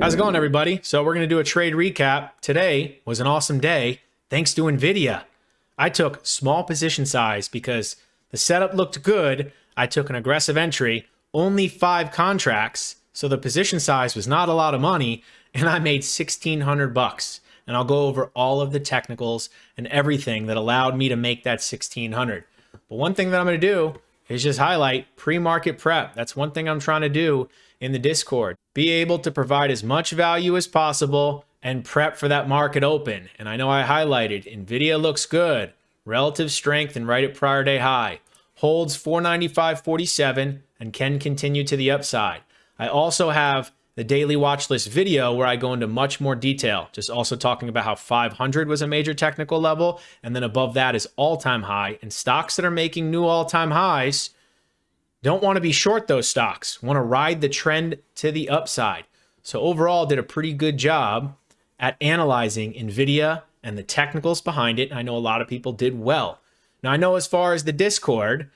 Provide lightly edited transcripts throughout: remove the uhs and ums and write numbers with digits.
How's it going, everybody? So we're going to do a trade recap. Today was an awesome day thanks to NVIDIA. I took small position size because the setup looked good. I took an aggressive entry, only 5 contracts, so the position size was not a lot of money, and I made $1,600. And I'll go over all of the technicals and everything that allowed me to make that $1,600. But one thing that I'm going to do is just highlight pre-market prep. That's one thing I'm trying to do in the Discord. Be able to provide as much value as possible and prep for that market open. And I know I highlighted NVIDIA looks good, relative strength and right at prior day high, holds 495.47 and can continue to the upside. I also have the daily watch list video where I go into much more detail, just also talking about how 500 was a major technical level, and then above that is all-time high. And stocks that are making new all-time highs, don't want to be short those stocks, want to ride the trend to the upside. So overall, did a pretty good job at analyzing NVIDIA and the technicals behind it. I know a lot of people did well. Now, I know as far as the Discord,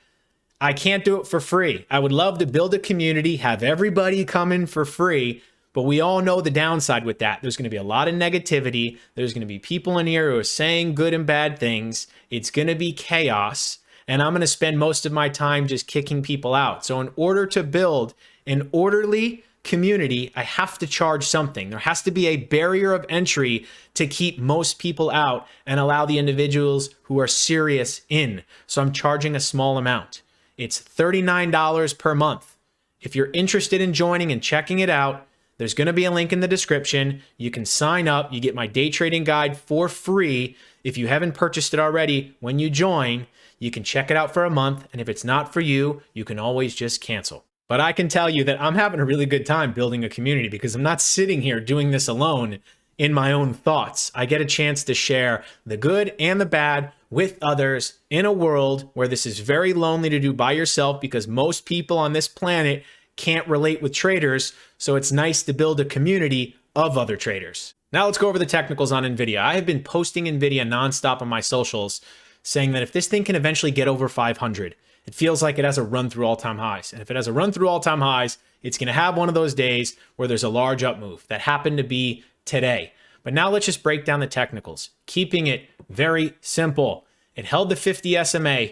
I can't do it for free. I would love to build a community, have everybody come in for free, but we all know the downside with that. There's going to be a lot of negativity. There's going to be people in here who are saying good and bad things. It's going to be chaos. And I'm going to spend most of my time just kicking people out. So in order to build an orderly community, I have to charge something. There has to be a barrier of entry to keep most people out and allow the individuals who are serious in. So I'm charging a small amount. It's $39 per month. If you're interested in joining and checking it out, there's going to be a link in the description. You can sign up. You get my day trading guide for free. If you haven't purchased it already, when you join, you can check it out for a month, and if it's not for you, you can always just cancel. But I can tell you that I'm having a really good time building a community because I'm not sitting here doing this alone in my own thoughts. I get a chance to share the good and the bad with others in a world where this is very lonely to do by yourself because most people on this planet can't relate with traders. So it's nice to build a community of other traders. Now let's go over the technicals on NVIDIA. I have been posting NVIDIA nonstop on my socials, saying that if this thing can eventually get over 500, it feels like it has a run through all-time highs. And if it has a run through all-time highs, it's going to have one of those days where there's a large up move. That happened to be today. But now let's just break down the technicals, keeping it very simple. It held the 50 SMA,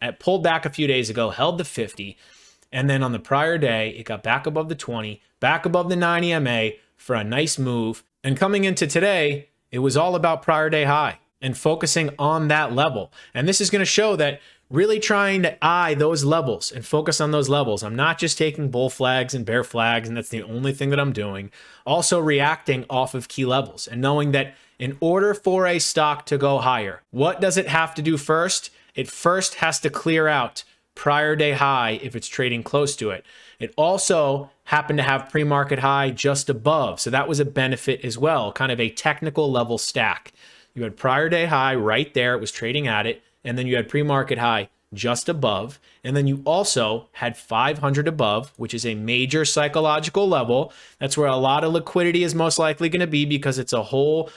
it pulled back a few days ago, held the 50, and then on the prior day, it got back above the 20, back above the 90 MA for a nice move. And coming into today, it was all about prior day high and focusing on that level. And this is going to show that really trying to eye those levels and focus on those levels. I'm not just taking bull flags and bear flags, and that's the only thing that I'm doing. Also reacting off of key levels and knowing that in order for a stock to go higher, what does it have to do first? It first has to clear out prior day high if it's trading close to it. It also happened to have pre-market high just above. So that was a benefit as well, kind of a technical level stack. You had prior day high right there, it was trading at it, and then you had pre-market high just above, and then you also had 500 above, which is a major psychological level. That's where a lot of liquidity is most likely going to be because it's a whole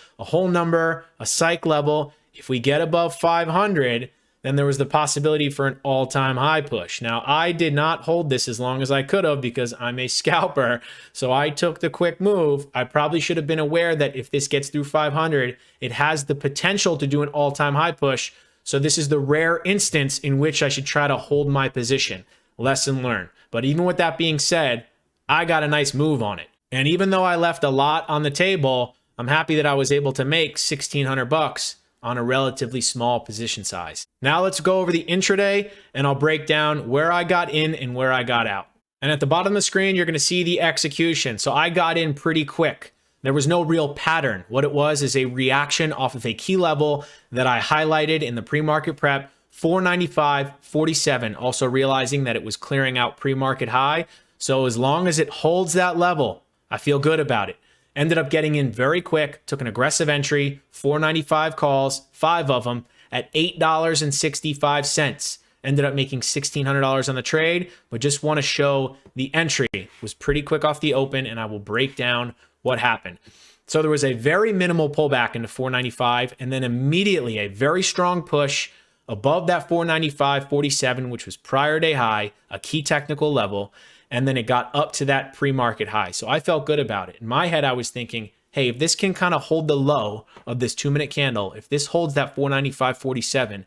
number, a psych level. If we get above 500, then there was the possibility for an all-time high push. Now, I did not hold this as long as I could have because I'm a scalper, so I took the quick move. I probably should have been aware that if this gets through 500, it has the potential to do an all-time high push. So this is the rare instance in which I should try to hold my position. Lesson learned. But even with that being said, I got a nice move on it. And even though I left a lot on the table, I'm happy that I was able to make $1,600 on a relatively small position size. Now let's go over the intraday and I'll break down where I got in and where I got out. And at the bottom of the screen, you're going to see the execution. So I got in pretty quick. There was no real pattern. What it was is a reaction off of a key level that I highlighted in the pre-market prep, 495.47, also realizing that it was clearing out pre-market high. So as long as it holds that level, I feel good about it. Ended up getting in very quick, took an aggressive entry, 495 calls, 5 of them at $8.65. Ended up making $1,600 on the trade, but just want to show the entry was pretty quick off the open, and I will break down what happened. So there was a very minimal pullback into 495, and then immediately a very strong push above that 495.47, which was prior day high, a key technical level. and then it got up to that pre-market high. So I felt good about it. In my head, I was thinking, hey, if this can kind of hold the low of this 2-minute candle, if this holds that 495.47,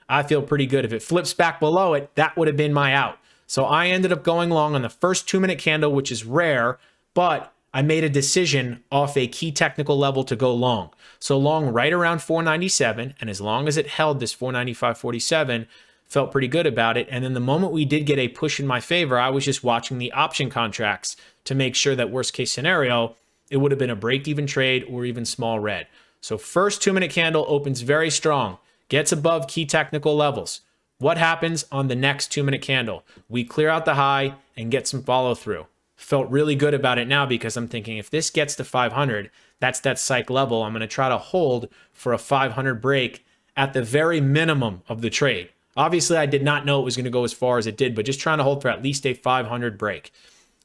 I feel pretty good. If it flips back below it, that would have been my out. So I ended up going long on the first 2-minute candle, which is rare, but I made a decision off a key technical level to go long. So long right around 497, and as long as it held this 495.47, felt pretty good about it. And then the moment we did get a push in my favor, I was just watching the option contracts to make sure that worst case scenario, it would have been a break-even trade or even small red. So first 2-minute candle opens very strong, gets above key technical levels. What happens on the next 2-minute candle? We clear out the high and get some follow through. Felt really good about it now because I'm thinking if this gets to 500, that's that psych level. I'm going to try to hold for a 500 break at the very minimum of the trade. Obviously, I did not know it was going to go as far as it did, but just trying to hold for at least a 500 break.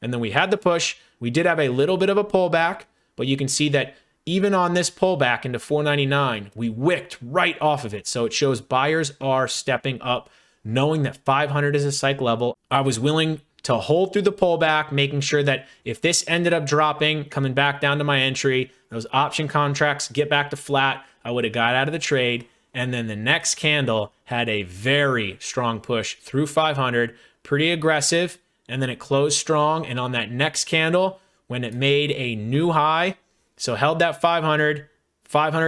And then we had the push. We did have a little bit of a pullback, but you can see that even on this pullback into 499, we wicked right off of it. So it shows buyers are stepping up, knowing that 500 is a psych level. I was willing to hold through the pullback, making sure that if this ended up dropping, coming back down to my entry, those option contracts get back to flat, I would have got out of the trade. And then the next candle had a very strong push through 500, pretty aggressive. And then it closed strong. And on that next candle, when it made a new high, so held that 500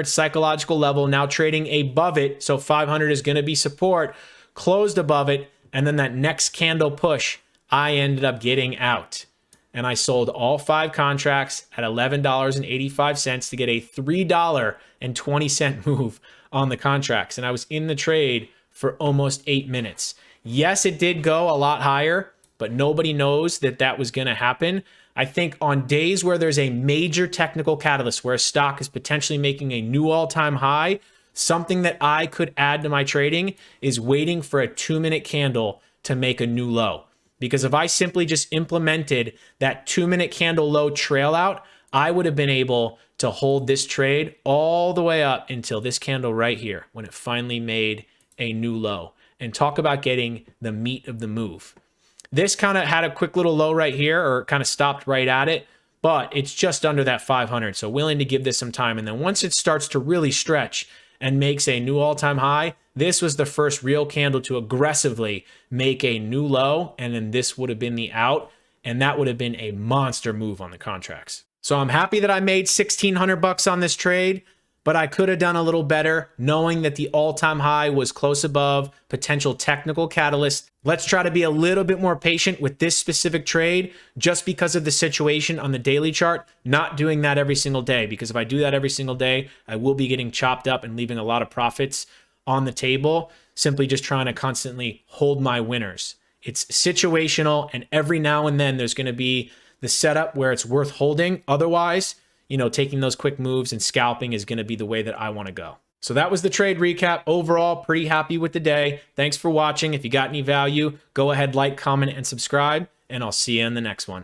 psychological level, now trading above it. So 500 is going to be support, closed above it. And then that next candle push, I ended up getting out. And I sold all 5 contracts at $11.85 to get a $3.20 move on the contracts. And I was in the trade for almost 8 minutes. Yes, it did go a lot higher, but nobody knows that that was going to happen. I think on days where there's a major technical catalyst, where a stock is potentially making a new all-time high, something that I could add to my trading is waiting for a 2-minute candle to make a new low. Because if I simply just implemented that 2-minute candle low trail out, I would have been able to hold this trade all the way up until this candle right here, when it finally made a new low. And talk about getting the meat of the move. This kind of had a quick little low right here, or kind of stopped right at it, but it's just under that 500. So willing to give this some time. And then once it starts to really stretch and makes a new all-time high, this was the first real candle to aggressively make a new low, and then this would have been the out, and that would have been a monster move on the contracts. So I'm happy that I made $1,600 on this trade, but I could have done a little better knowing that the all-time high was close above potential technical catalyst. Let's try to be a little bit more patient with this specific trade just because of the situation on the daily chart, not doing that every single day, because if I do that every single day, I will be getting chopped up and leaving a lot of profits on the table, simply just trying to constantly hold my winners. It's situational, and every now and then there's going to be the setup where it's worth holding. Otherwise, taking those quick moves and scalping is going to be the way that I want to go. So that was the trade recap. Overall, pretty happy with the day. Thanks for watching. If you got any value, go ahead, like, comment, and subscribe, and I'll see you in the next one.